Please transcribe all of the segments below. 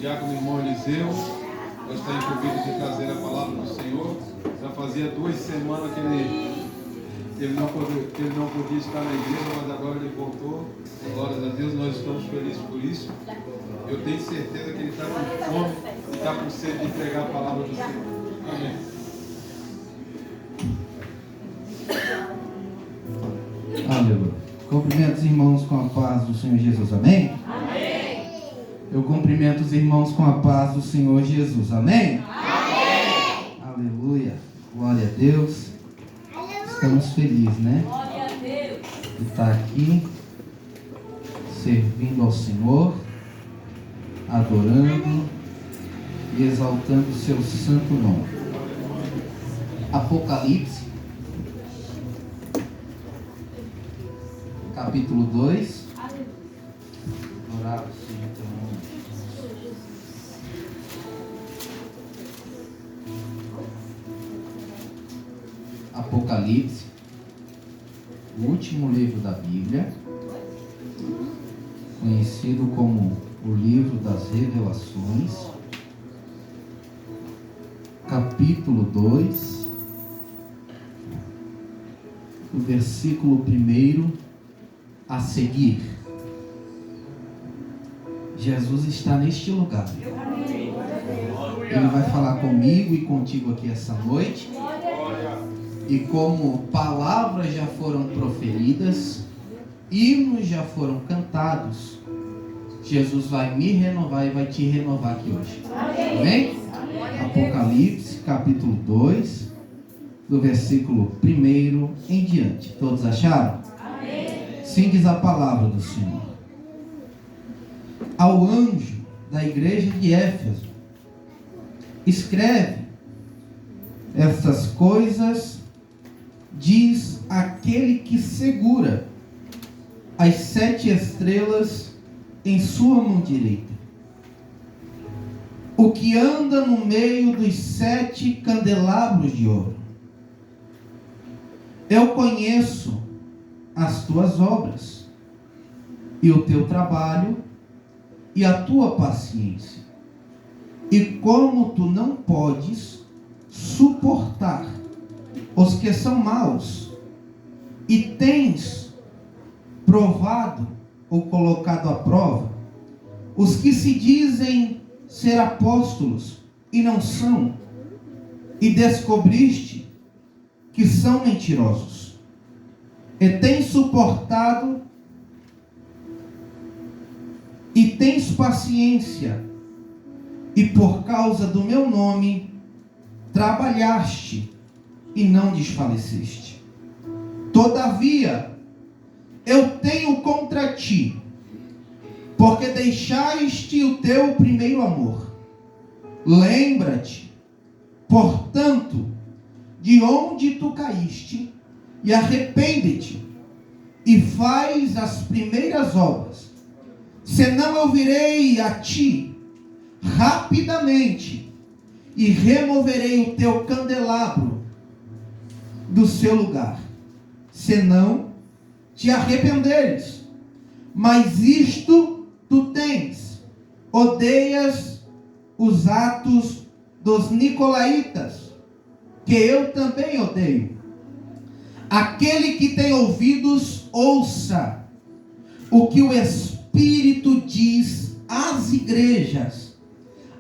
diácono irmão Eliseu, gostaria de trazer a palavra do Senhor. Já fazia 2 semanas que ele não podia estar na igreja, mas agora ele voltou. Glórias a Deus, nós estamos felizes por isso. Eu tenho certeza que ele está com fome e está com sede de entregar a palavra do Senhor. Amém. Aleluia. Cumprimento os irmãos com a paz do Senhor Jesus. Amém? Amém. Eu cumprimento os irmãos com a paz do Senhor Jesus. Amém? Amém. Aleluia. Glória a Deus. Estamos felizes, né? Glória a Deus. De estar aqui, servindo ao Senhor, adorando e exaltando o seu santo nome. Apocalipse, capítulo 2. Orar o Senhor teu nome. Apocalipse, o último livro da Bíblia, conhecido como o livro das revelações, capítulo 2, o versículo 1 a seguir. Jesus está neste lugar. Ele vai falar comigo e contigo aqui essa noite. E como palavras já foram proferidas, hinos já foram cantados, Jesus vai me renovar e vai te renovar aqui hoje. Amém? Apocalipse, capítulo 2, do versículo 1 em diante. Todos acharam? Sim, diz a palavra do Senhor. Ao anjo da igreja de Éfeso, escreve: estas coisas diz aquele que segura as 7 estrelas em sua mão direita, o que anda no meio dos 7 candelabros de ouro. Eu conheço as tuas obras, e o teu trabalho, e a tua paciência, e como tu não podes suportar os que são maus, e tens provado ou colocado à prova os que se dizem ser apóstolos e não são, e descobriste que são mentirosos, e tens suportado e tens paciência, e por causa do meu nome trabalhaste e não desfaleceste. Todavia, eu tenho contra ti, porque deixaste o teu primeiro amor. Lembra-te, portanto, de onde tu caíste, e arrepende-te, e faz as primeiras obras. Senão eu virei a ti rapidamente, e removerei o teu candelabro do seu lugar, senão te arrependeres. Mas isto tu tens: odeias os atos dos nicolaítas, que eu também odeio. Aquele que tem ouvidos, ouça o que o Espírito diz às igrejas.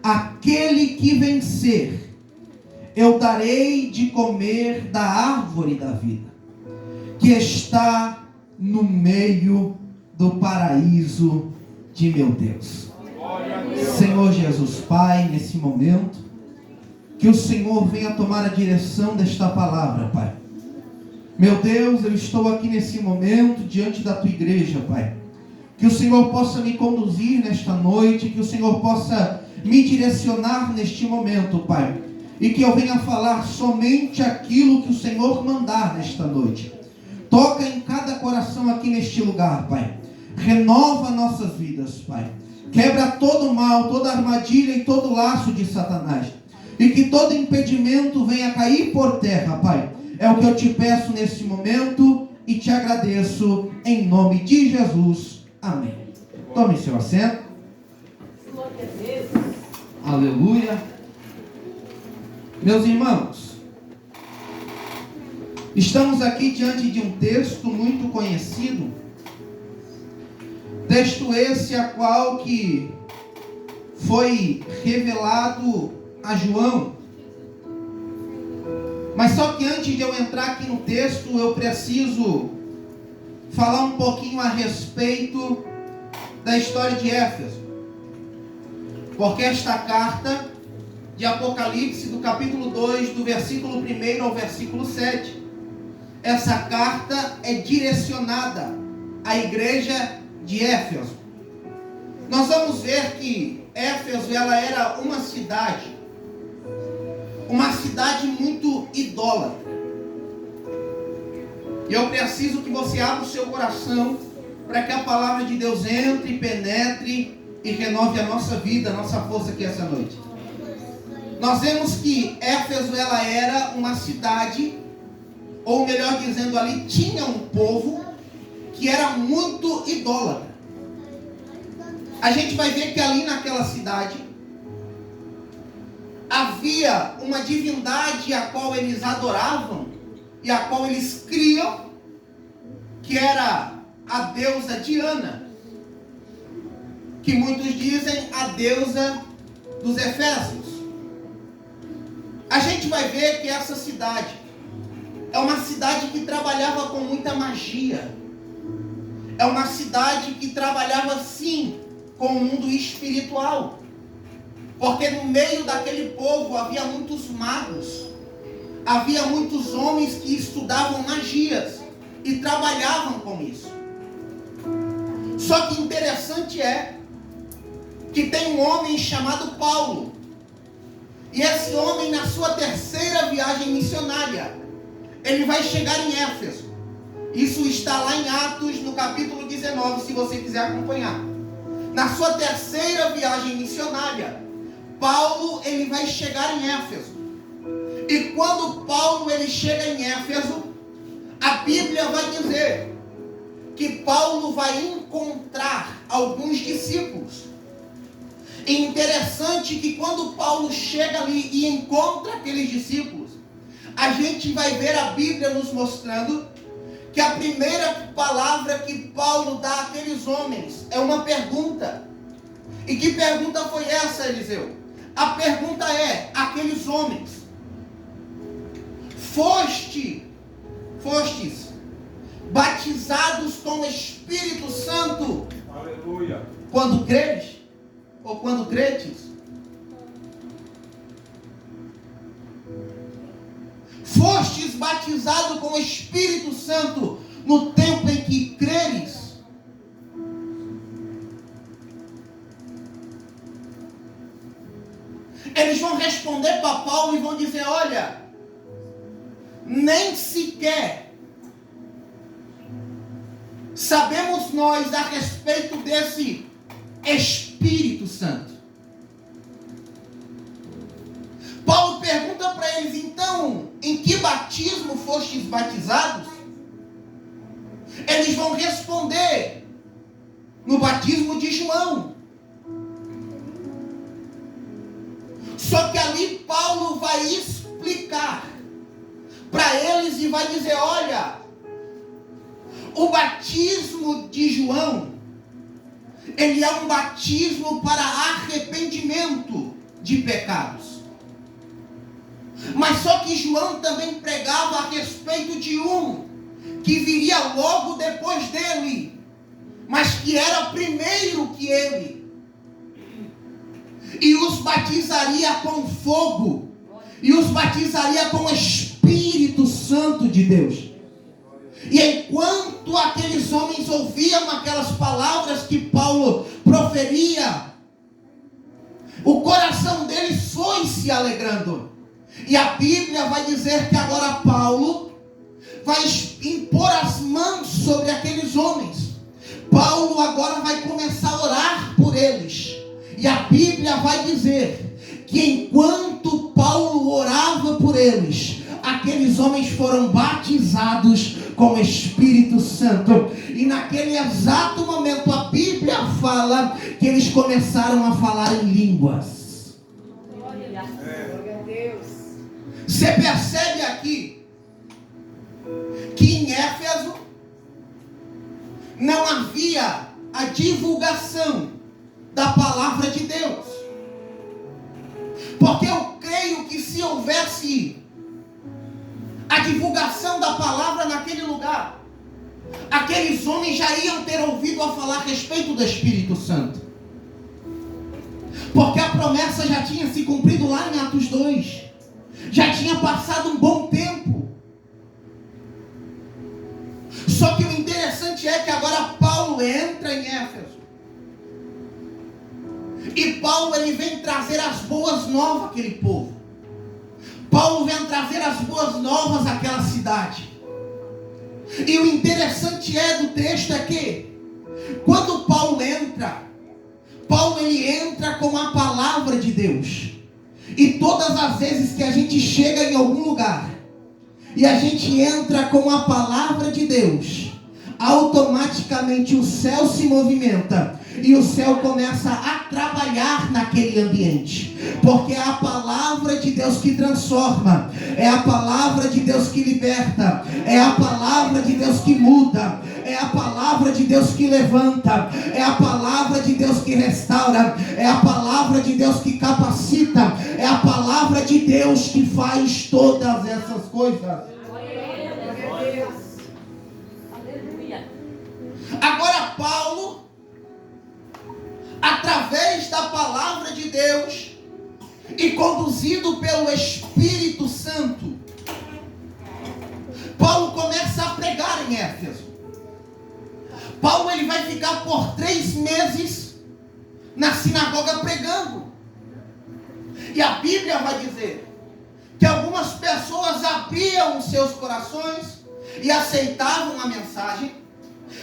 Aquele que vencer, eu darei de comer da árvore da vida, que está no meio do paraíso de meu Deus. Senhor Jesus Pai, nesse momento, que o Senhor venha tomar a direção desta palavra, Pai. Meu Deus, eu estou aqui nesse momento diante da tua igreja, Pai. Que o Senhor possa me conduzir nesta noite, que o Senhor possa me direcionar neste momento, Pai. E que eu venha falar somente aquilo que o Senhor mandar nesta noite. Toca em cada coração aqui neste lugar, Pai. Renova nossas vidas, Pai. Quebra todo o mal, toda armadilha e todo laço de Satanás. E que todo impedimento venha cair por terra, Pai. É o que eu te peço nesse momento e te agradeço em nome de Jesus. Amém. Tome seu assento. Glória a Deus. Aleluia. Meus irmãos, estamos aqui diante de um texto muito conhecido. Texto esse a qual que foi revelado a João. Mas só que antes de eu entrar aqui no texto, eu preciso falar um pouquinho a respeito da história de Éfeso. Porque esta carta de Apocalipse, do capítulo 2, do versículo 1 ao versículo 7, essa carta é direcionada à igreja de Éfeso. Nós vamos ver que Éfeso, ela era uma cidade muito idólatra. E eu preciso que você abra o seu coração para que a palavra de Deus entre, penetre e renove a nossa vida, a nossa força aqui essa noite. Nós vemos que Éfeso, ela era uma cidade, ou melhor dizendo, ali tinha um povo que era muito idólatra. A gente vai ver que ali naquela cidade havia uma divindade a qual eles adoravam e a qual eles criam, que era a deusa Diana, que muitos dizem a deusa dos Efésios. A gente vai ver que essa cidade é uma cidade que trabalhava com muita magia. É uma cidade que trabalhava sim com o mundo espiritual. Porque no meio daquele povo havia muitos magos. Havia muitos homens que estudavam magias e trabalhavam com isso. Só que interessante é que tem um homem chamado Paulo. E esse homem, na sua terceira viagem missionária, ele vai chegar em Éfeso. Isso está lá em Atos, no capítulo 19, se você quiser acompanhar. Na sua terceira viagem missionária, Paulo, ele vai chegar em Éfeso. E quando Paulo, ele chega em Éfeso, a Bíblia vai dizer que Paulo vai encontrar alguns discípulos. E interessante que quando Paulo chega ali e encontra aqueles discípulos, a gente vai ver a Bíblia nos mostrando que a primeira palavra que Paulo dá àqueles homens é uma pergunta. E que pergunta foi essa, Eliseu? A pergunta é: aqueles homens, fostes batizados com o Espírito Santo? Aleluia. Quando creres? Ou quando credes? Fostes batizados com o Espírito Santo no tempo em que creres? Eles vão responder para Paulo e vão dizer: olha, nem sequer sabemos nós a respeito desse Espírito Santo. Paulo pergunta para eles: então, em que batismo fostes batizados? Eles vão responder: no batismo de João. Só que ali Paulo vai explicar para eles e vai dizer: olha, o batismo de João, ele é um batismo para arrependimento de pecados. Mas só que João também pregava a respeito de um que viria logo depois dele, mas que era primeiro que ele, e os batizaria com fogo, e os batizaria com o Espírito Santo de Deus. E enquanto aqueles homens ouviam aquelas palavras que Paulo proferia, o coração deles foi se alegrando. E a Bíblia vai dizer que agora Paulo vai impor as mãos sobre aqueles homens. Paulo agora vai começar a orar por eles. E a Bíblia vai dizer que enquanto Paulo orava por eles, aqueles homens foram batizados com o Espírito Santo. E naquele exato momento a Bíblia fala que eles começaram a falar em línguas. Glória a Deus. Você percebe aqui que em Éfeso não havia a divulgação da palavra de Deus. Porque eu creio que se houvesse a divulgação da palavra naquele lugar, aqueles homens já iam ter ouvido a falar a respeito do Espírito Santo. Porque a promessa já tinha se cumprido lá em Atos 2. Já tinha passado um bom tempo. Só que o interessante é que agora Paulo entra em Éfeso. E Paulo ele vem trazer as boas novas àquele povo. Paulo vem trazer as boas novas àquela cidade. E o interessante do texto é que quando Paulo entra ele entra com a palavra de Deus. E todas as vezes que a gente chega em algum lugar e a gente entra com a palavra de Deus, automaticamente o céu se movimenta e o céu começa a trabalhar naquele ambiente, porque é a palavra de Deus que transforma, é a palavra de Deus que liberta, é a palavra de Deus que muda, é a palavra de Deus que levanta, é a palavra de Deus que restaura, é a palavra de Deus que capacita, é a palavra de Deus que faz todas essas coisas. Agora Paulo, através da palavra de Deus e conduzido pelo Espírito Santo, Paulo começa a pregar em Éfeso. Paulo ele vai ficar por 3 meses na sinagoga pregando. E a Bíblia vai dizer que algumas pessoas abriam os seus corações e aceitavam a mensagem,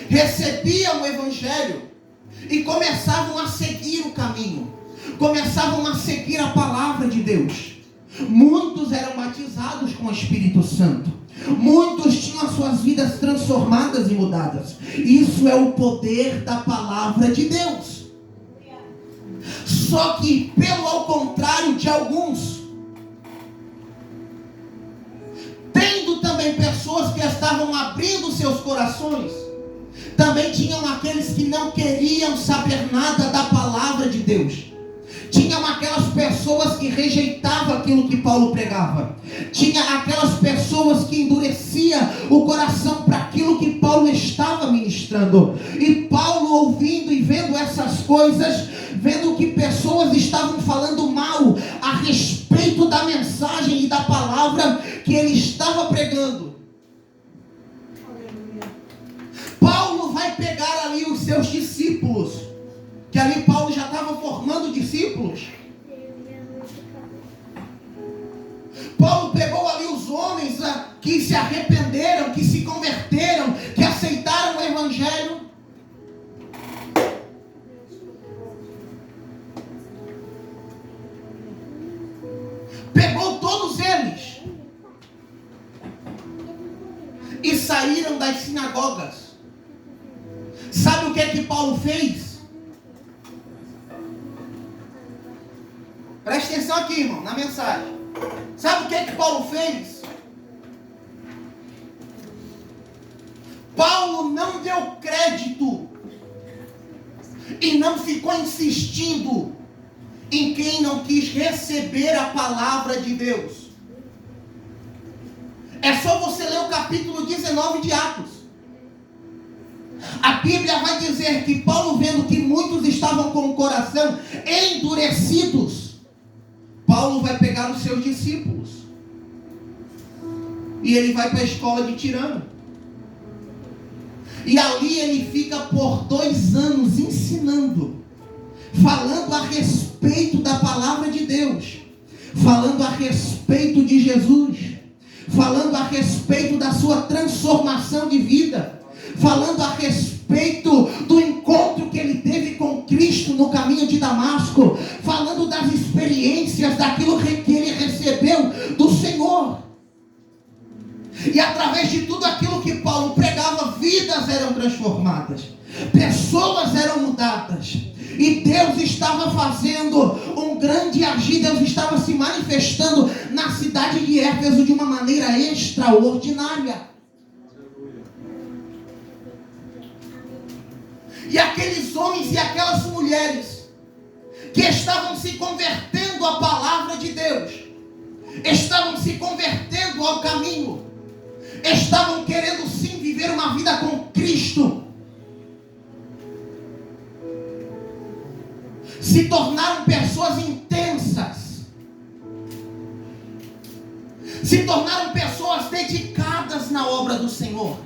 recebiam o Evangelho e começavam a seguir o caminho, começavam a seguir a palavra de Deus. Muitos eram batizados com o Espírito Santo, muitos tinham as suas vidas transformadas e mudadas. Isso é o poder da palavra de Deus. Só que, pelo ao contrário de alguns, tendo também pessoas que estavam abrindo seus corações, também tinham aqueles que não queriam saber nada da palavra de Deus. Tinham aquelas pessoas que rejeitavam aquilo que Paulo pregava. Tinha aquelas pessoas que endureciam o coração para aquilo que Paulo estava ministrando. E Paulo, ouvindo e vendo essas coisas, vendo que pessoas estavam falando mal a respeito da mensagem e da palavra que ele estava pregando, Paulo vai pegar ali os seus discípulos, que ali Paulo já estava formando discípulos. Paulo pegou ali os homens que se arrependeram, que se converteram, que aceitaram o Evangelho. Pegou todos eles e saíram das sinagogas. Sabe o que Paulo fez? Presta atenção aqui, irmão, na mensagem. Sabe o que Paulo fez? Paulo não deu crédito e não ficou insistindo em quem não quis receber a palavra de Deus. É só você ler o capítulo 19 de Atos. A Bíblia vai dizer que Paulo, vendo que muitos estavam com o coração endurecidos, Paulo vai pegar os seus discípulos e ele vai para a escola de Tirano. E ali ele fica por 2 anos ensinando, falando a respeito da palavra de Deus, falando a respeito de Jesus, falando a respeito da sua transformação de vida, falando a respeito do encontro que ele teve com Cristo no caminho de Damasco, falando das experiências, daquilo que ele recebeu do Senhor. através de tudo aquilo que Paulo pregava, vidas eram transformadas, pessoas eram mudadas, e Deus estava fazendo um grande agir. Deus estava se manifestando na cidade de Éfeso de uma maneira extraordinária. E aqueles homens e aquelas mulheres que estavam se convertendo à palavra de Deus, estavam se convertendo ao caminho, estavam querendo sim viver uma vida com Cristo, se tornaram pessoas intensas, se tornaram pessoas dedicadas na obra do Senhor,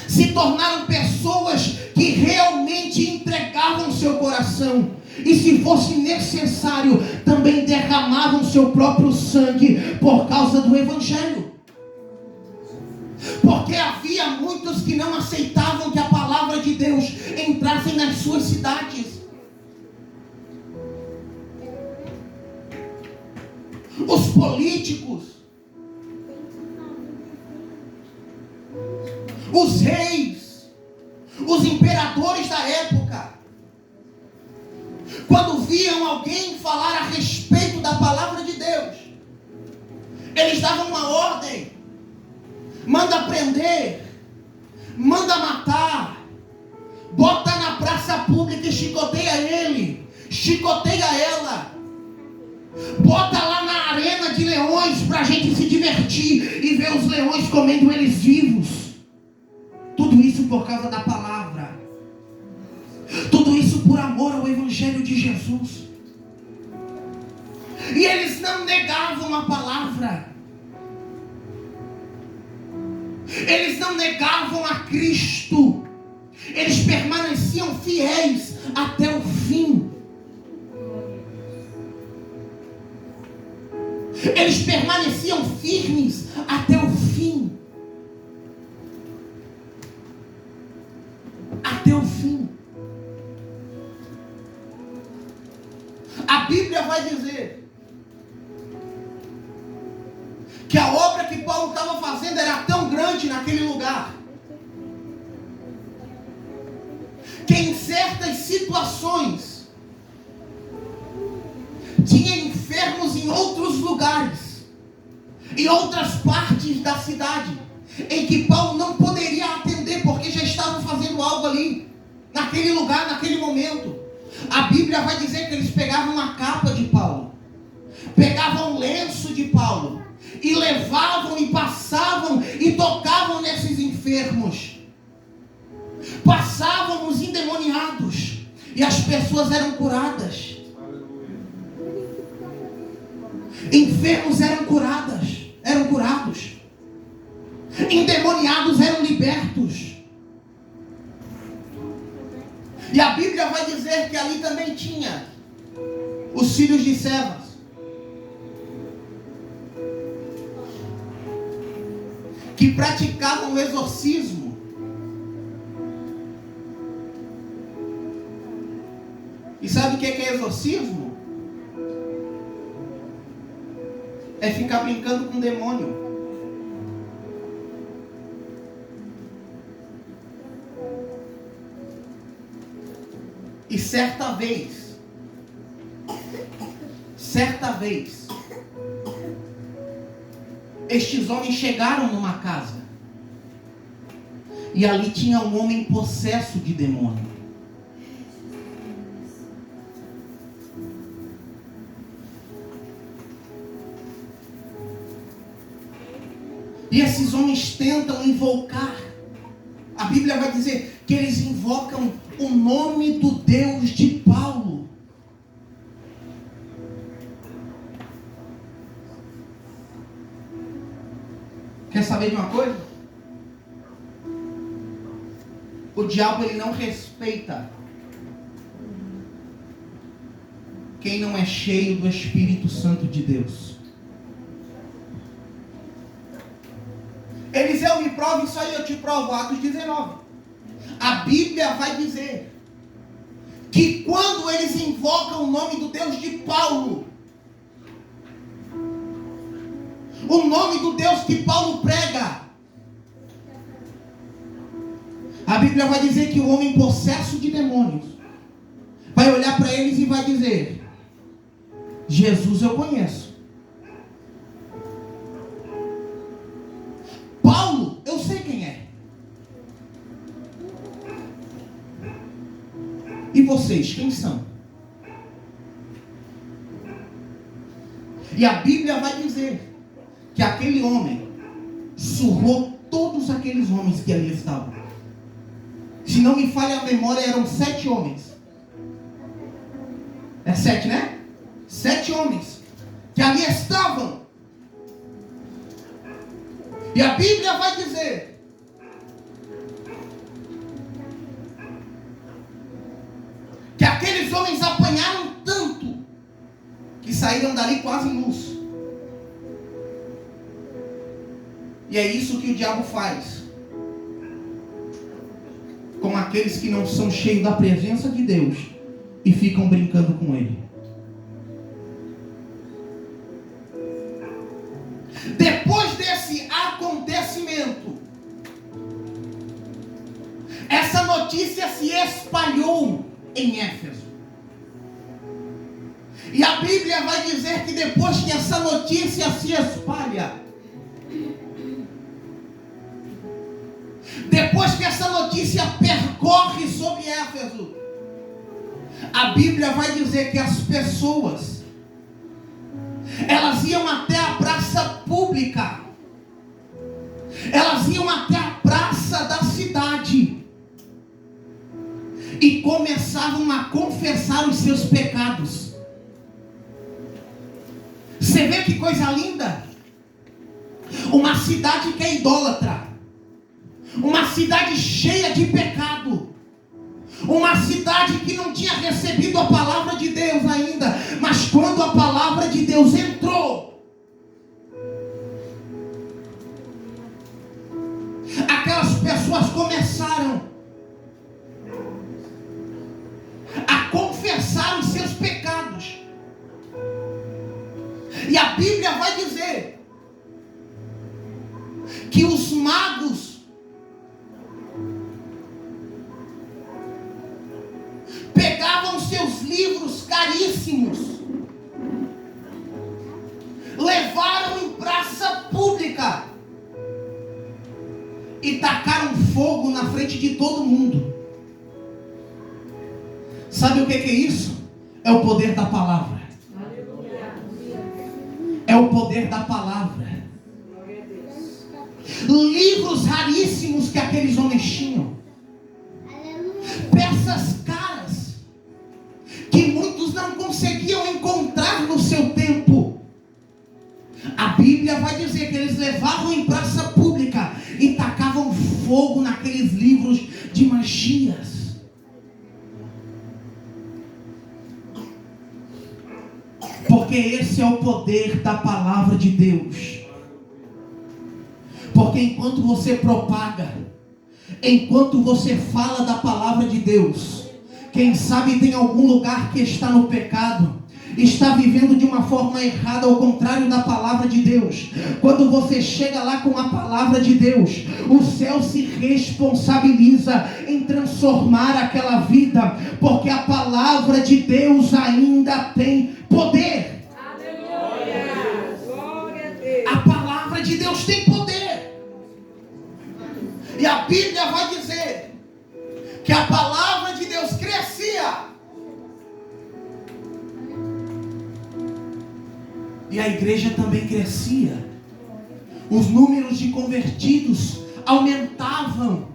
se tornaram pessoas que realmente entregavam seu coração, e se fosse necessário, também derramavam seu próprio sangue por causa do Evangelho. Porque havia muitos que não aceitavam que a palavra de Deus entrasse nas suas cidades. Os políticos, os reis, os imperadores da época, quando viam alguém falar a respeito da palavra de Deus, eles davam uma ordem: manda prender, manda matar, bota na praça pública e chicoteia ele, chicoteia ela, bota lá na arena de leões para a gente se divertir e ver os leões comendo eles vivos. Tudo isso por causa da palavra. Tudo isso por amor ao Evangelho de Jesus. E eles não negavam a palavra. Eles não negavam a Cristo. Eles permaneciam fiéis até o fim. Eles permaneciam firmes até o fim. Até o fim. A Bíblia vai dizer que a obra que Paulo estava fazendo era tão grande naquele lugar, que em certas situações tinha enfermos em outros lugares, em outras partes da cidade, em que Paulo não poderia atender, porque já estavam fazendo algo ali, naquele lugar, naquele momento. A Bíblia vai dizer que eles pegavam a capa de Paulo, pegavam o lenço de Paulo, e levavam e passavam e tocavam nesses enfermos, passavam os endemoniados, e as pessoas eram curadas. Enfermos eram curados, endemoniados eram libertos. E a Bíblia vai dizer que ali também tinha os filhos de Cefas, que praticavam o exorcismo. E sabe o que é exorcismo? É ficar brincando com o demônio. E certa vez, estes homens chegaram numa casa, e ali tinha um homem possesso de demônio. E esses homens tentam invocar. A Bíblia vai dizer que eles invocam o nome do Deus de Paulo. Quer saber de uma coisa? O diabo, ele não respeita quem não é cheio do Espírito Santo de Deus. Eliseu, me prova isso aí, eu te provo. Atos 19. A Bíblia vai dizer que quando eles invocam o nome do Deus de Paulo, o nome do Deus que Paulo prega. A Bíblia vai dizer que o homem possesso de demônios vai olhar para eles e vai dizer: Jesus eu conheço. Paulo, eu sei quem é. E vocês, quem são? E a Bíblia vai dizer que aquele homem surrou todos aqueles homens que ali estavam. Se não me falha a memória, eram 7 homens. É 7, né? 7 homens que ali estavam. E a Bíblia vai dizer que aqueles homens apanharam tanto que saíram dali quase nus. E é isso que o diabo faz com aqueles que não são cheios da presença de Deus e ficam brincando com ele. Depois desse acontecimento, essa notícia se espalhou em Éfeso. E a Bíblia vai dizer que depois que essa notícia se espalha, depois que essa notícia percorre sobre Éfeso, a Bíblia vai dizer que as pessoas, elas iam até a praça pública, elas iam até a praça da cidade e começavam a confessar os seus pecados. Você vê que coisa linda? Uma cidade que é idólatra, uma cidade cheia de pecado, uma cidade que não tinha recebido a palavra de Deus ainda, mas quando a palavra de Deus entrou, aquelas pessoas começaram a confessar os seus pecados. E a Bíblia vai dizer que os magos pegavam seus livros caríssimos, levaram em praça pública e tacaram fogo na frente de todo mundo. Sabe o que é isso? É o poder da palavra. É o poder da palavra. Livros raríssimos que aqueles homens tinham, peças caras que muitos não conseguiam encontrar no seu tempo. A Bíblia vai dizer que eles levavam em praça pública e tacavam fogo naqueles livros de magias. Porque esse é o poder da palavra de Deus. Porque enquanto você propaga, enquanto você fala da palavra de Deus, quem sabe tem algum lugar que está no pecado, está vivendo de uma forma errada, ao contrário da palavra de Deus. Quando você chega lá com a palavra de Deus, o céu se responsabiliza em transformar aquela vida, porque a palavra de Deus ainda tem poder. Aleluia. Glória a Deus. A palavra de Deus tem poder. E a Bíblia vai dizer que a palavra de Deus crescia. E a igreja também crescia. Os números de convertidos aumentavam.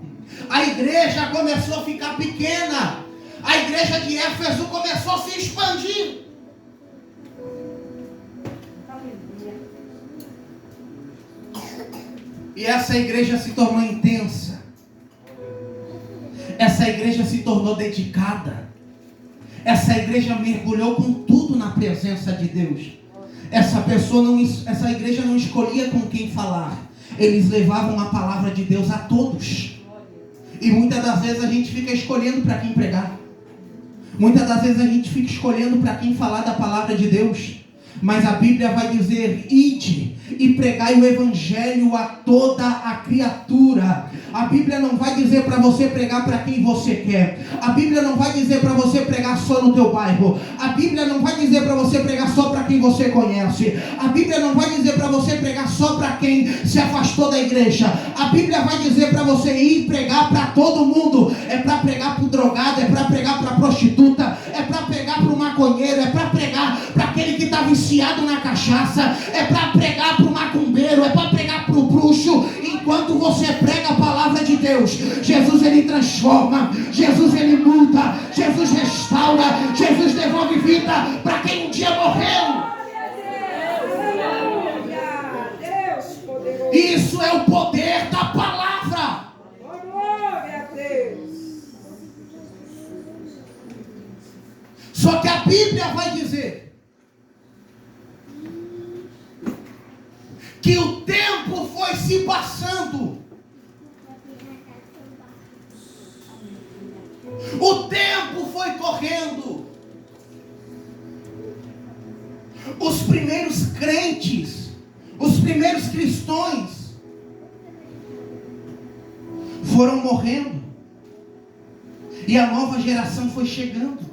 A igreja começou a ficar pequena. A igreja de Éfeso começou a se expandir. E essa igreja se tornou intensa. Essa igreja se tornou dedicada. Essa igreja mergulhou com tudo na presença de Deus. Essa igreja não escolhia com quem falar. Eles levavam a palavra de Deus a todos. E muitas das vezes a gente fica escolhendo para quem pregar. Muitas das vezes a gente fica escolhendo para quem falar da palavra de Deus. Mas a Bíblia vai dizer: ide e pregai o evangelho a toda a criatura. A Bíblia não vai dizer para você pregar para quem você quer. A Bíblia não vai dizer para você pregar só no teu bairro. A Bíblia não vai dizer para você pregar só para quem você conhece. A Bíblia não vai dizer para você pregar só para quem se afastou da igreja. A Bíblia vai dizer para você ir pregar para todo mundo. É para pregar para o drogado, é para pregar para a prostituta, é para pregar para o maconheiro, é para pregar para aquele que está viciado na cachaça, é para pregar para o macumbeiro, é para pregar para o bruxo. Enquanto você prega a palavra de Deus, Jesus ele transforma, Jesus ele muda, Jesus restaura, Jesus devolve vida para quem um dia morreu. Isso é o poder da palavra. Glória a Deus. Só que a Bíblia vai dizer que o tempo foi se passando. O tempo foi correndo. Os primeiros crentes, os primeiros cristãos foram morrendo. E a nova geração foi chegando.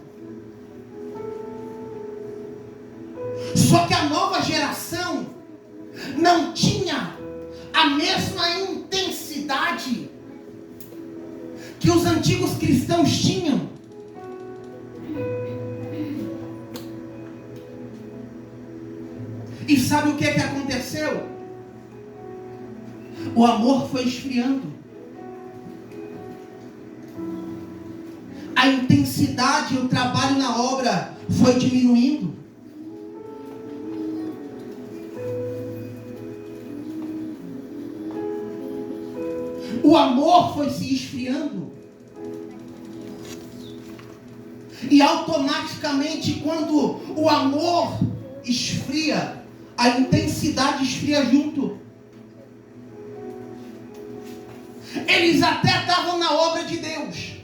Só que a nova geração não tinha a mesma intensidade que os antigos cristãos tinham. E sabe o que aconteceu? O amor foi esfriando. A intensidade, o trabalho na obra foi diminuindo. O amor foi se esfriando. E automaticamente, quando o amor esfria, a intensidade esfria junto. Eles até estavam na obra de Deus.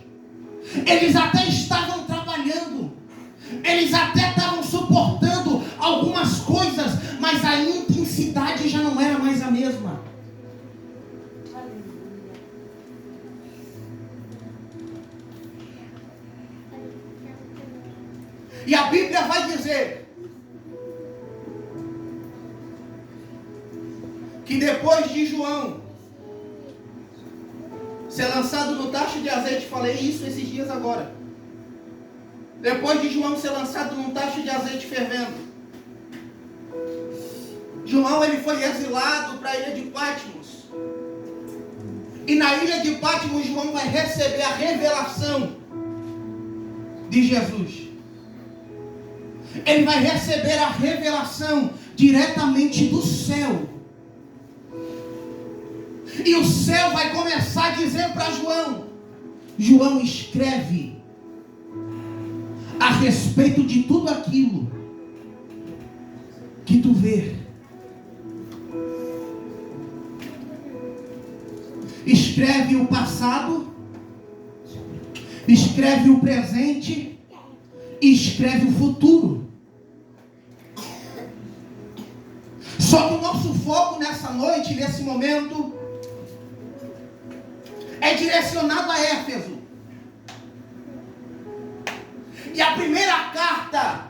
Eles até estavam trabalhando. Eles até estavam suportando algumas coisas, mas a intensidade já não era mais a mesma. E a Bíblia vai dizer que depois de João ser lançado no tacho de azeite, falei isso esses dias agora. Depois de João ser lançado num tacho de azeite fervendo, João ele foi exilado para a ilha de Patmos. E na ilha de Patmos, João vai receber a revelação de Jesus. Ele vai receber a revelação diretamente do céu. E o céu vai começar a dizer para João: João, escreve a respeito de tudo aquilo que tu vê. Escreve o passado, escreve o presente e escreve o futuro. Só que o nosso foco nessa noite, nesse momento, é direcionado a Éfeso. E a primeira carta,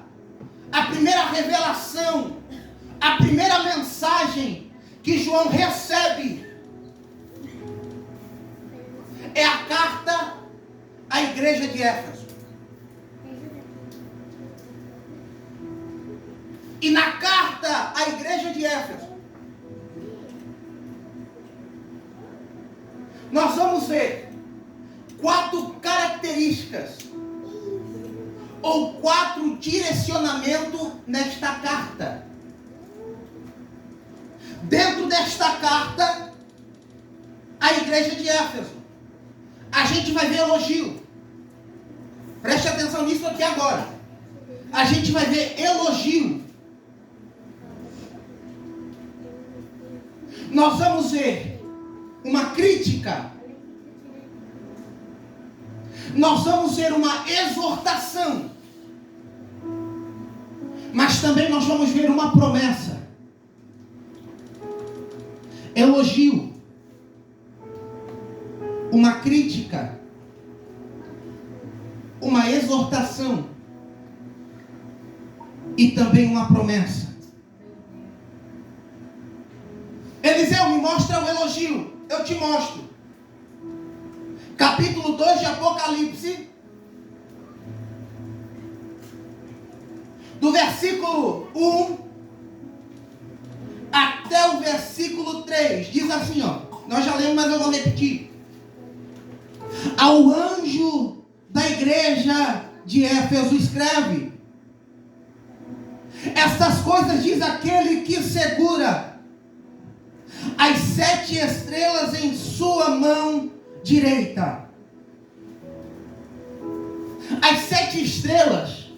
a primeira revelação, a primeira mensagem que João recebe é a carta à igreja de Éfeso. E na carta à igreja de Éfeso, nós vamos ver 4 características ou 4 direcionamentos nesta carta. Dentro desta carta à igreja de Éfeso, a gente vai ver elogio. Preste atenção nisso aqui agora. A gente vai ver elogio. Nós vamos ver uma crítica. Nós vamos ver uma exortação. Mas também nós vamos ver uma promessa. elogio, uma crítica, uma exortação e também uma promessa. Eliseu, me mostra o elogio. Eu te mostro. Capítulo 2 de Apocalipse, do versículo 1 até o versículo 3, diz assim, ó. Nós já lemos, mas eu vou repetir. Ao anjo da igreja de Éfeso escreve: estas coisas diz aquele que segura as 7 estrelas em sua mão direita. As 7 estrelas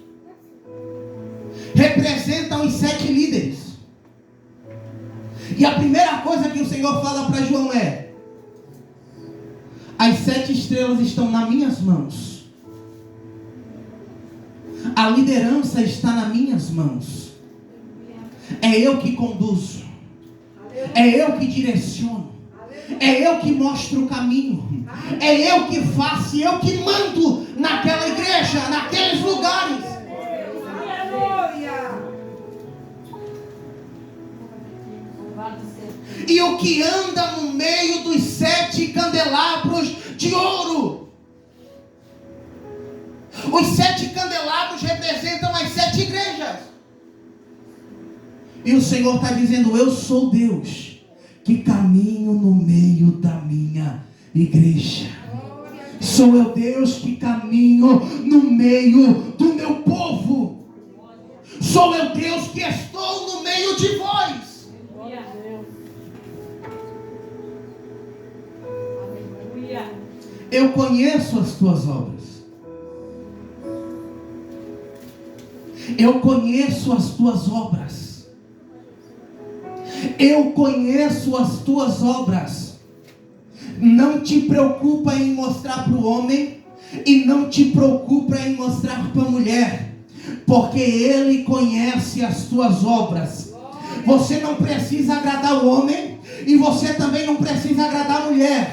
representam os 7 líderes. E a primeira coisa que o Senhor fala para João é: as 7 estrelas estão nas minhas mãos. A liderança está nas minhas mãos. É eu que conduzo. É eu que direciono. É eu que mostro o caminho. É eu que faço e eu que mando naquela igreja, naqueles lugares. E o que anda no meio dos 7 candelabros de ouro. Os 7 candelabros representam as 7 igrejas. E o Senhor está dizendo: eu sou Deus que caminho no meio da minha igreja. Sou eu Deus que caminho no meio do meu povo. Sou eu Deus que estou no meio de vós. Eu conheço as tuas obras. Eu conheço as tuas obras. Eu conheço as tuas obras. Não te preocupa em mostrar para o homem e não te preocupa em mostrar para a mulher, porque Ele conhece as tuas obras. Você não precisa agradar o homem e você também não precisa agradar a mulher.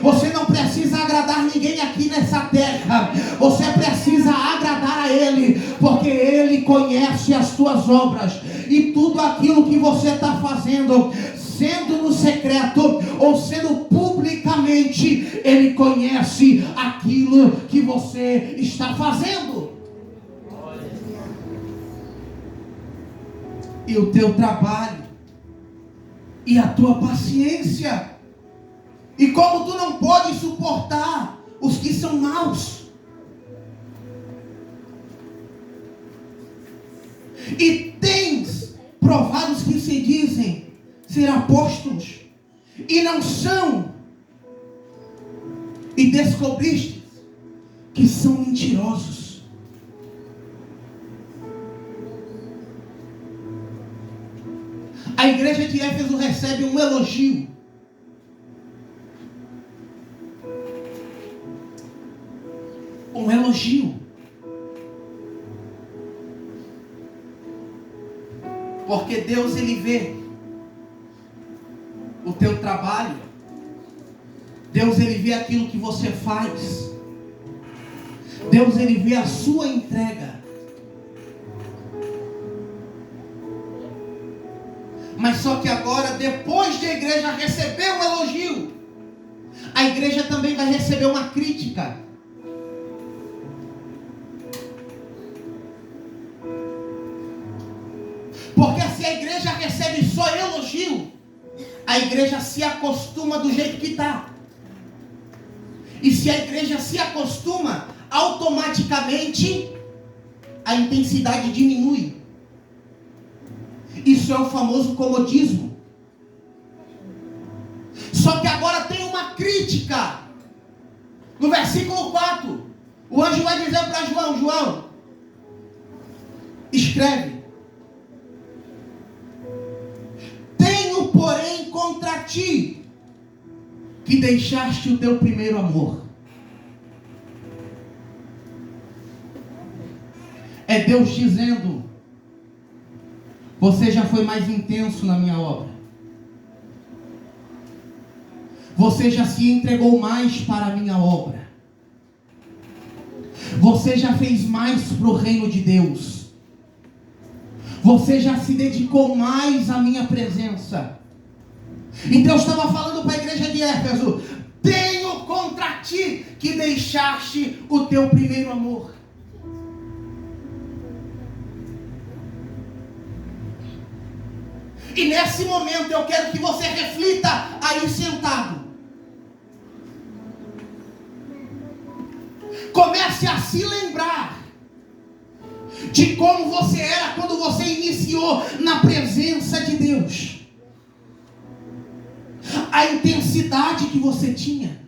Você não precisa agradar ninguém aqui nessa terra. Você precisa agradar a Ele, porque Ele conhece as tuas obras. E tudo aquilo que você está fazendo, sendo no secreto ou sendo publicamente, Ele conhece aquilo que você está fazendo. E o teu trabalho e a tua paciência. E como tu não pode suportar os que são maus, e tens provado os que se dizem ser apóstolos e não são, e descobriste que são mentirosos. A igreja de Éfeso recebe um elogio. Um elogio. Porque Deus, Ele vê o teu trabalho. Deus, Ele vê aquilo que você faz. Deus, Ele vê a sua entrega. Mas só que agora, depois de a igreja receber um elogio, a igreja também vai receber uma crítica. Porque se a igreja recebe só elogio, a igreja se acostuma do jeito que está. E se a igreja se acostuma, automaticamente a intensidade diminui. Isso é o famoso comodismo. Só que agora tem uma crítica. No versículo 4, o anjo vai dizer para João: João, escreve: tenho, porém, contra ti que deixaste o teu primeiro amor. É Deus dizendo: você já foi mais intenso na minha obra. Você já se entregou mais para a minha obra. Você já fez mais para o reino de Deus. Você já se dedicou mais à minha presença. Então eu estava falando para a igreja de Éfeso: tenho contra ti que deixaste o teu primeiro amor. E nesse momento eu quero que você reflita aí sentado. Comece a se lembrar de como você era quando você iniciou na presença de Deus. A intensidade que você tinha,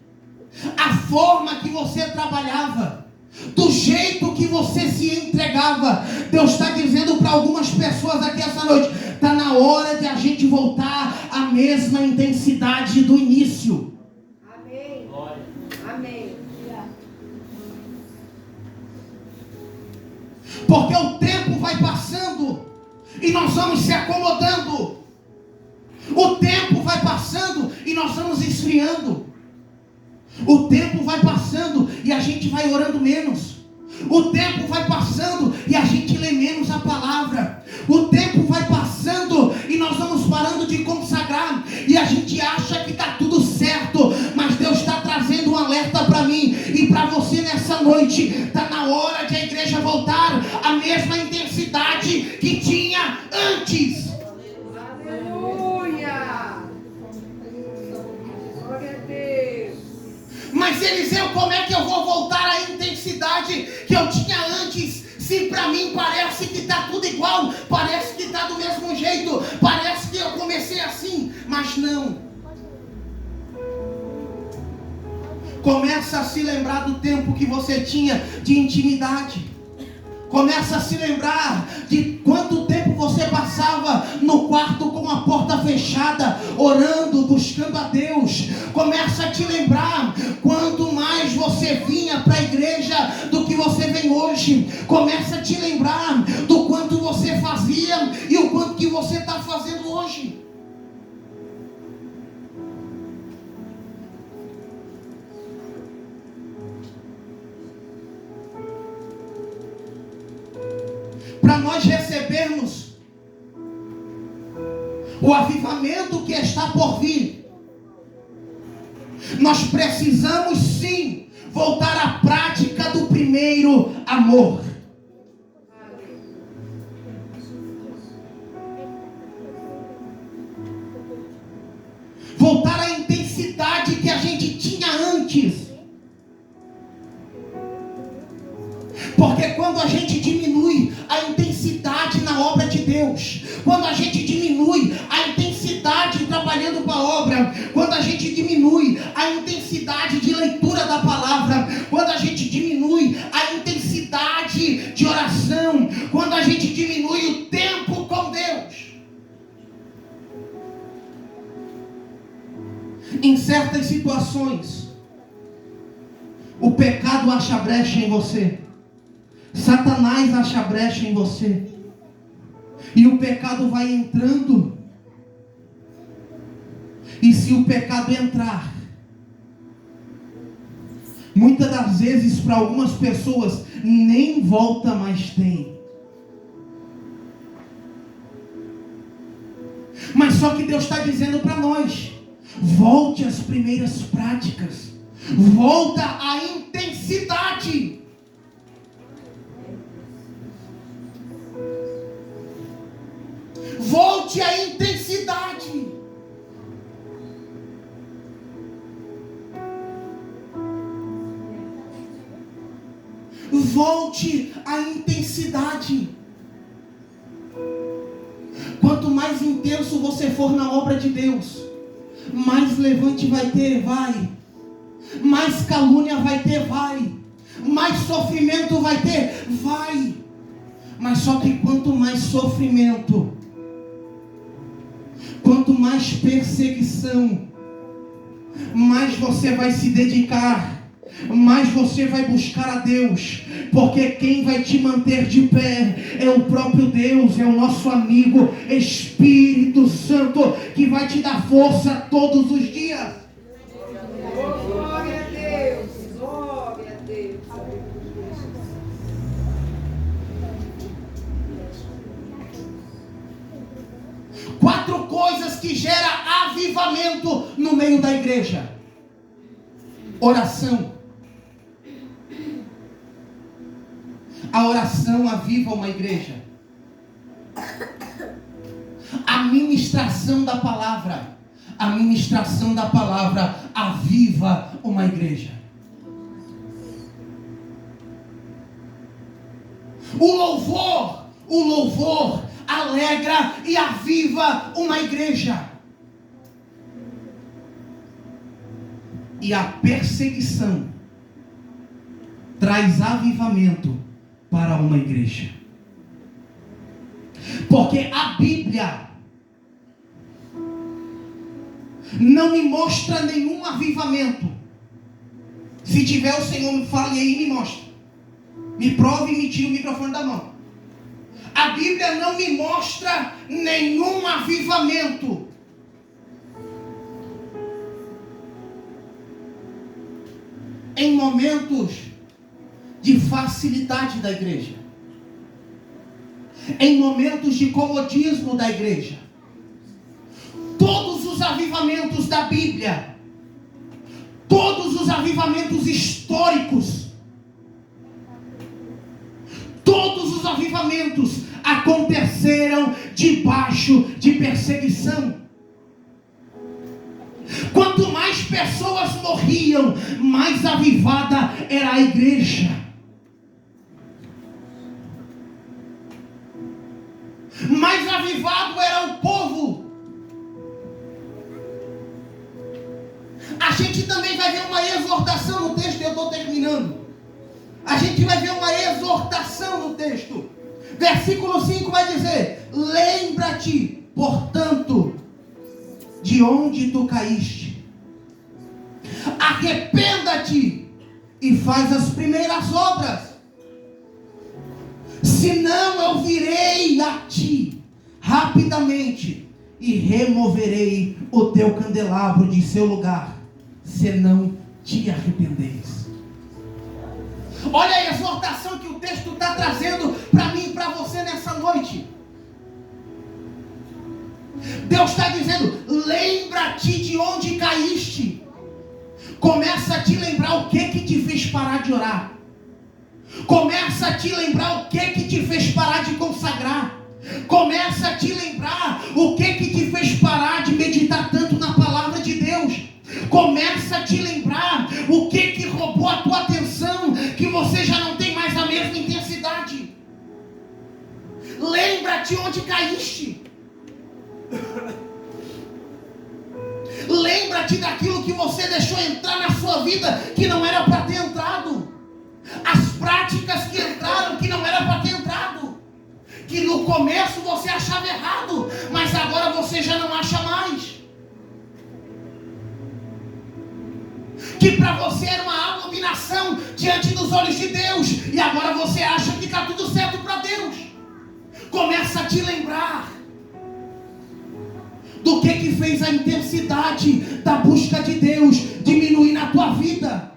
a forma que você trabalhava, do jeito que você se entregava. Deus está dizendo para algumas pessoas aqui essa noite: está na hora de a gente voltar à mesma intensidade do início. Amém. Amém. Porque o tempo vai passando e nós vamos se acomodando. O tempo vai passando e nós vamos esfriando. O tempo vai passando e a gente vai orando menos. O tempo vai passando e a gente lê menos a palavra. O tempo vai passando e nós vamos parando de consagrar. E a gente acha que está tudo certo. Mas Deus está trazendo um alerta para mim e para você nessa noite. Está na hora de a igreja voltar à mesma intensidade que tinha antes. Aleluia. Glória a Deus. Mas Eliseu, como é que eu vou voltar à intensidade que eu tinha antes? Se para mim parece que está tudo igual, parece que está do mesmo jeito, parece que eu comecei assim, mas não. Começa a se lembrar do tempo que você tinha de intimidade. Começa a se lembrar de quanto tempo você passava no quarto com a porta fechada, orando, buscando a Deus. Começa a te lembrar quanto mais você vinha para a igreja do que você vem hoje. Começa a te lembrar do quanto você fazia e o quanto que você está fazendo hoje. Para nós recebermos o avivamento que está por vir, nós precisamos sim voltar à prática do primeiro amor. Voltar à intensidade que a gente tinha antes. Porque quando a gente diminui a intensidade na obra de Deus, quando a gente diminui a intensidade trabalhando com a obra, quando a gente diminui a intensidade de leitura da palavra, quando a gente diminui a intensidade de oração, quando a gente diminui o tempo com Deus, em certas situações, o pecado acha brecha em você. Satanás acha brecha em você. E o pecado vai entrando. E se o pecado entrar, muitas das vezes para algumas pessoas nem volta mais tem. Mas só que Deus está dizendo para nós: volte às primeiras práticas. Volta à intensidade. Volte à intensidade. Volte à intensidade. Quanto mais intenso você for na obra de Deus, mais levante vai ter, vai. Mais calúnia vai ter, vai. Mais sofrimento vai ter, vai. Mas só que quanto mais sofrimento, quanto mais perseguição, mais você vai se dedicar, mais você vai buscar a Deus, porque quem vai te manter de pé é o próprio Deus, é o nosso amigo Espírito Santo, que vai te dar força todos os dias. 4 coisas que geram avivamento no meio da igreja. Oração. A oração aviva uma igreja. A ministração da palavra. A ministração da palavra aviva uma igreja. O louvor alegra e aviva uma igreja. E a perseguição traz avivamento para uma igreja. Porque a Bíblia não me mostra nenhum avivamento. Se tiver, o Senhor me fale aí e me mostre. Me prove e me tire o microfone da mão. A Bíblia não me mostra nenhum avivamento. Em momentos de facilidade da igreja. Em momentos de comodismo da igreja. Todos os avivamentos da Bíblia, todos os avivamentos históricos, todos os avivamentos aconteceram debaixo de perseguição. Quanto mais pessoas morriam, mais avivada era a igreja. Mais avivado era o povo. A gente também vai ver uma exortação no texto, eu estou terminando. A gente vai ver uma exortação no texto. Versículo 5 vai dizer: lembra-te, portanto, de onde tu caíste. Arrependa-te e faz as primeiras obras. Senão eu virei a ti rapidamente e removerei o teu candelabro de seu lugar, se não te arrependeres. Olha a exortação que o texto está trazendo para mim e para você nessa noite. Deus está dizendo: lembra-te de onde caíste. Começa a te lembrar o que te fez parar de orar. Começa a te lembrar o que te fez parar de consagrar. Começa a te lembrar o que te fez parar de meditar tanto na palavra de Deus. Começa a te lembrar o que roubou a tua atenção, que você já não tem mais a mesma intensidade. Lembra-te onde caíste. Lembra-te daquilo que você deixou entrar na sua vida, que não era para ter entrado. As práticas que entraram, que não era para ter entrado. Que no começo você achava errado, mas agora você já não acha mais. Que para você era uma abominação diante dos olhos de Deus, e agora você acha que está tudo certo para Deus. Começa a te lembrar do que fez a intensidade da busca de Deus diminuir na tua vida.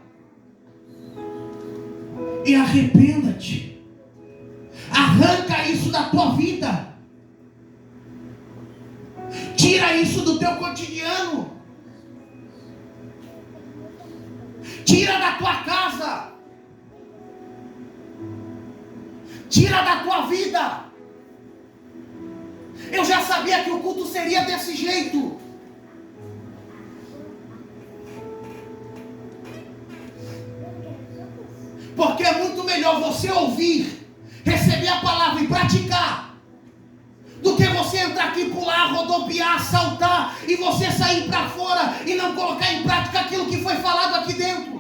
E arrependa-te. Arranca isso da tua vida. Tira isso do teu cotidiano. Tira da tua casa. Tira da tua vida. Eu já sabia que o culto seria desse jeito. Porque é muito melhor você ouvir, receber a palavra e praticar, do que você entrar aqui, pular, rodopiar, saltar, e você sair para fora e não colocar em prática aquilo que foi falado aqui dentro.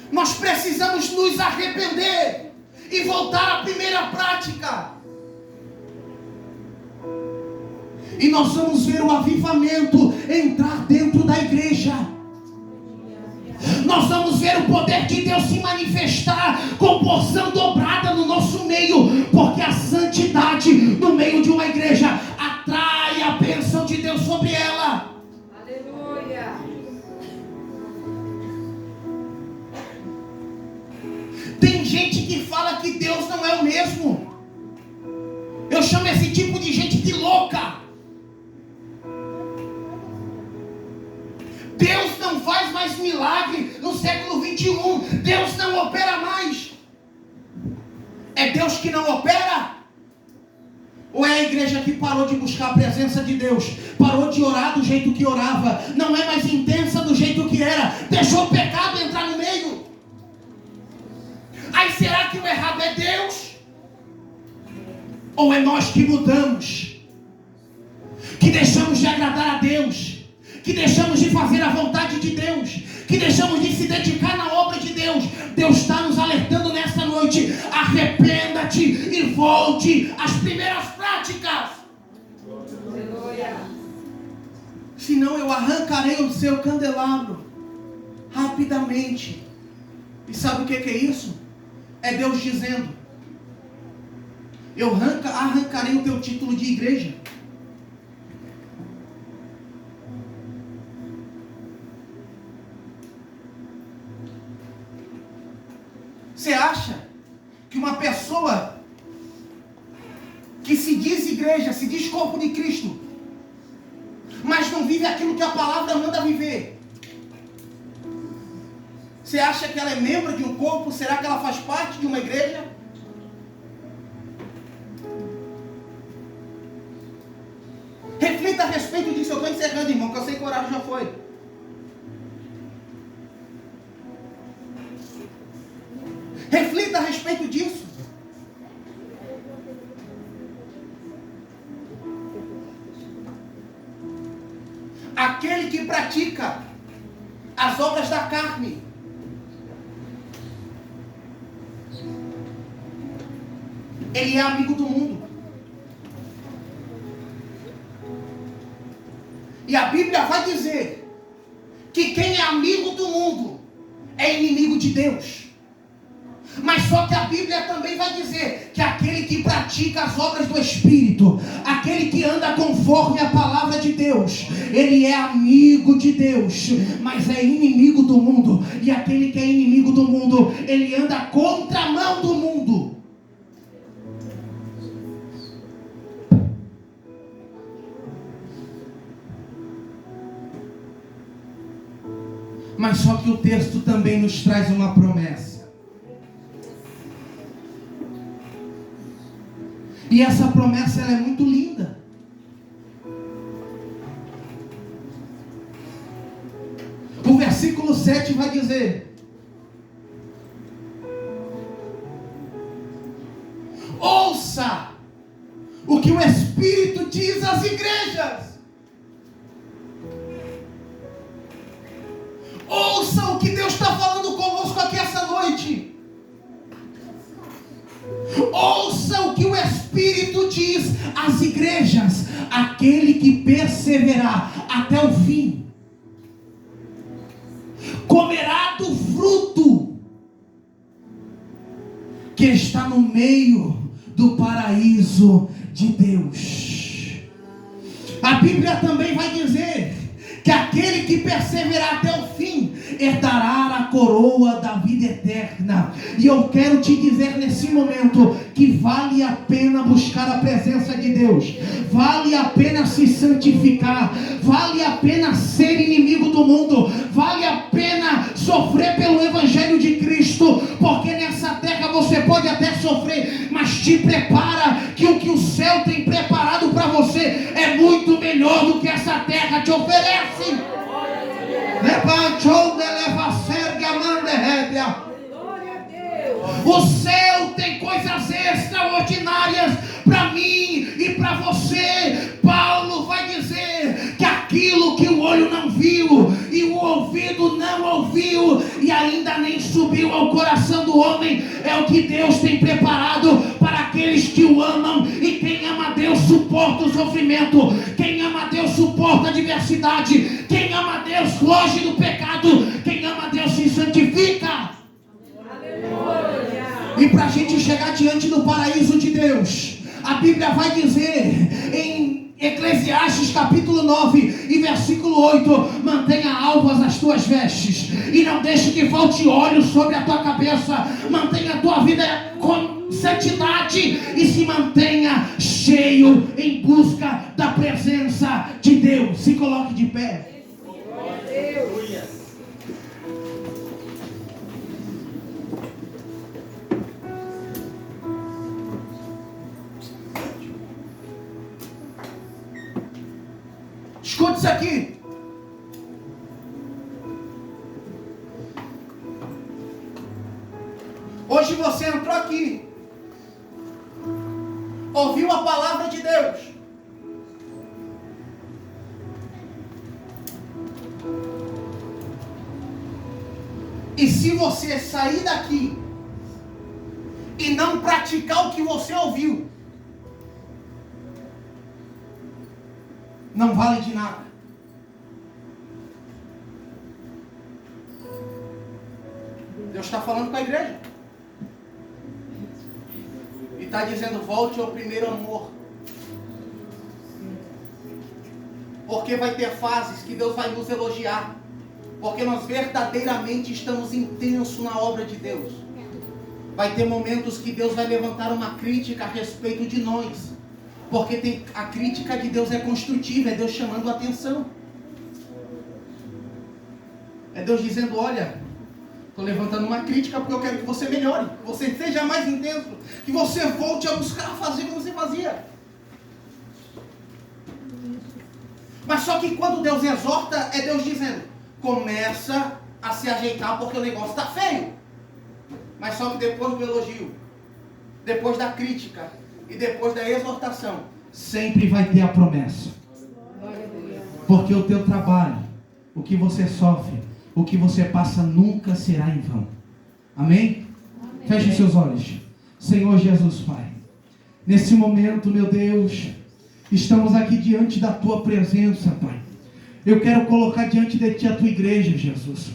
Nós precisamos nos arrepender e voltar à primeira prática. E nós vamos ver o avivamento entrar dentro da igreja. Nós vamos ver o poder de Deus se manifestar com porção dobrada no nosso meio, porque a santidade no meio de uma igreja atrai a bênção de Deus sobre ela. Aleluia. Tem gente que fala que Deus não é o mesmo. Eu chamo esse tipo de gente de louca. Deus não faz mais milagre no século 21. Deus não opera mais. É Deus que não opera? Ou é a igreja que parou de buscar a presença de Deus? Parou de orar do jeito que orava? Não é mais intensa do jeito que era? Deixou o pecado entrar no meio? Aí será que o errado é Deus? Ou é nós que mudamos? Que deixamos de agradar a Deus? Que deixamos de fazer a vontade de Deus? Que deixamos de se dedicar na obra de Deus? Deus está nos alertando nessa noite. Arrependa-te e volte às primeiras práticas. Senão eu arrancarei o seu candelabro rapidamente. E sabe o que é isso? É Deus dizendo: eu arrancarei o teu título de igreja. Você acha que uma pessoa que se diz igreja, se diz corpo de Cristo, mas não vive aquilo que a palavra manda viver, você acha que ela é membro de um corpo? Será que ela faz parte de uma igreja? Reflita a respeito disso. Eu estou encerrando, irmão, que eu sei que o horário já foi. Reflita a respeito disso. Aquele que pratica as obras da carne, ele é amigo do mundo. E a Bíblia vai dizer que quem é amigo do mundo é inimigo de Deus. Mas só que a Bíblia também vai dizer que aquele que pratica as obras do Espírito, aquele que anda conforme a palavra de Deus, ele é amigo de Deus, mas é inimigo do mundo. E aquele que é inimigo do mundo, ele anda contramão do mundo. Mas só que o texto também nos traz uma promessa. E essa promessa, ela é muito linda. O versículo 7 vai dizer: ouça o que o Espírito diz às igrejas. Ouça o que Deus está falando conosco aqui essa noite. Ouça o que o Espírito diz às igrejas: aquele que perseverar até o fim comerá do fruto que está no meio do paraíso de Deus. A Bíblia também vai dizer que aquele que perseverar até o fim herdará a coroa da vida eterna. E eu quero te dizer nesse momento que vale a pena buscar a presença de Deus, vale a pena se santificar, vale a pena ser inimigo do mundo, vale a pena sofrer pelo Evangelho de Cristo, porque nessa terra você pode até sofrer, mas te prepara que o que o céu tem preparado para você é muito melhor do que essa terra te oferece. O céu tem coisas extraordinárias para mim e para você. Paulo vai dizer que aquilo que o olho não viu e o ouvido não ouviu e ainda nem subiu ao coração do homem é o que Deus tem preparado para aqueles que o amam. E quem ama a Deus suporta o sofrimento, quem ama a Deus suporta a adversidade, quem ama a Deus foge do pecado, quem ama a Deus se santifica. E para a gente chegar diante do paraíso de Deus, a Bíblia vai dizer em Eclesiastes capítulo 9 e versículo 8: mantenha alvas as tuas vestes e e não deixe que falte óleo sobre a tua cabeça. Mantenha a tua vida com santidade e se mantenha cheio em busca da presença de Deus. Se coloque de pé. Escute isso aqui. Hoje você entrou aqui, ouviu a palavra de Deus, e se você sair daqui e não praticar o que você ouviu, não vale de nada. Deus está falando com a igreja. E está dizendo, volte ao primeiro amor. Porque vai ter fases que Deus vai nos elogiar. Porque nós verdadeiramente estamos intensos na obra de Deus. Vai ter momentos que Deus vai levantar uma crítica a respeito de nós. Porque a crítica de Deus é construtiva, é Deus chamando a atenção. É Deus dizendo, olha, estou levantando uma crítica porque eu quero que você melhore, que você seja mais intenso, que você volte a buscar fazer como você fazia. Mas só que quando Deus exorta, é Deus dizendo, começa a se ajeitar porque o negócio está feio. Mas só que depois do elogio, depois da crítica e depois da exortação, sempre vai ter a promessa. Porque o teu trabalho, o que você sofre, o que você passa nunca será em vão. Amém? Amém. Feche seus olhos. Senhor Jesus, Pai, nesse momento, meu Deus, estamos aqui diante da tua presença, Pai. Eu quero colocar diante de ti a tua igreja, Jesus.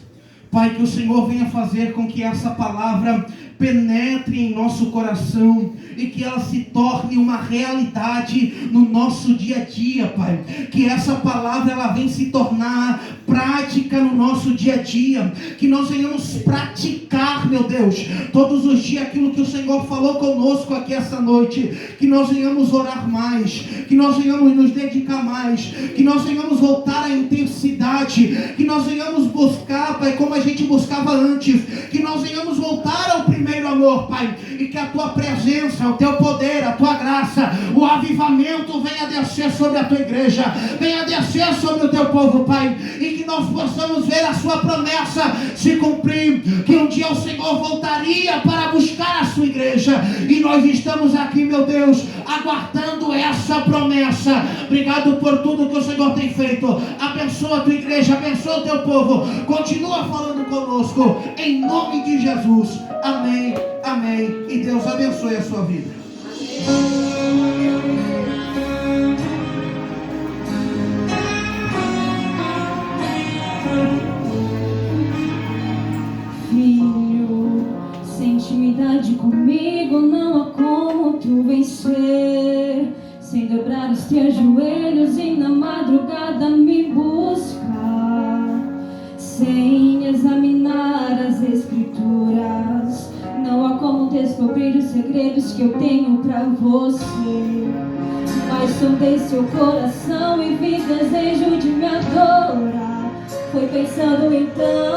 Pai, que o Senhor venha fazer com que essa palavra penetre em nosso coração e que ela se torne uma realidade no nosso dia a dia, Pai. Que essa palavra ela venha se tornar prática no nosso dia a dia. Que nós venhamos praticar, meu Deus, todos os dias aquilo que o Senhor falou conosco aqui essa noite. Que nós venhamos orar mais, que nós venhamos nos dedicar mais, que nós venhamos voltar à intensidade, que nós venhamos buscar, Pai, como a gente buscava antes, que nós venhamos voltar ao primeiro amor, Pai, e que a tua presença, o teu poder, a tua graça, o avivamento venha descer sobre a tua igreja, venha descer sobre o teu povo, Pai, e que nós possamos ver a sua promessa se cumprir, que um dia o Senhor voltaria para buscar a sua igreja, e nós estamos aqui, meu Deus, aguardando essa promessa. Obrigado por tudo que o Senhor tem feito. Abençoa a tua igreja, abençoa o teu povo, continua falando conosco, em nome de Jesus. Amém, amém, e Deus abençoe a sua vida. Filho, sem intimidade comigo não há como tu vencer, sem dobrar os teus joelhos e na madrugada me buscar, sem examinar as escrituras, não há como descobrir os segredos que eu tenho pra você. Mas sondei seu coração e vi desejo de me adorar. Foi pensando então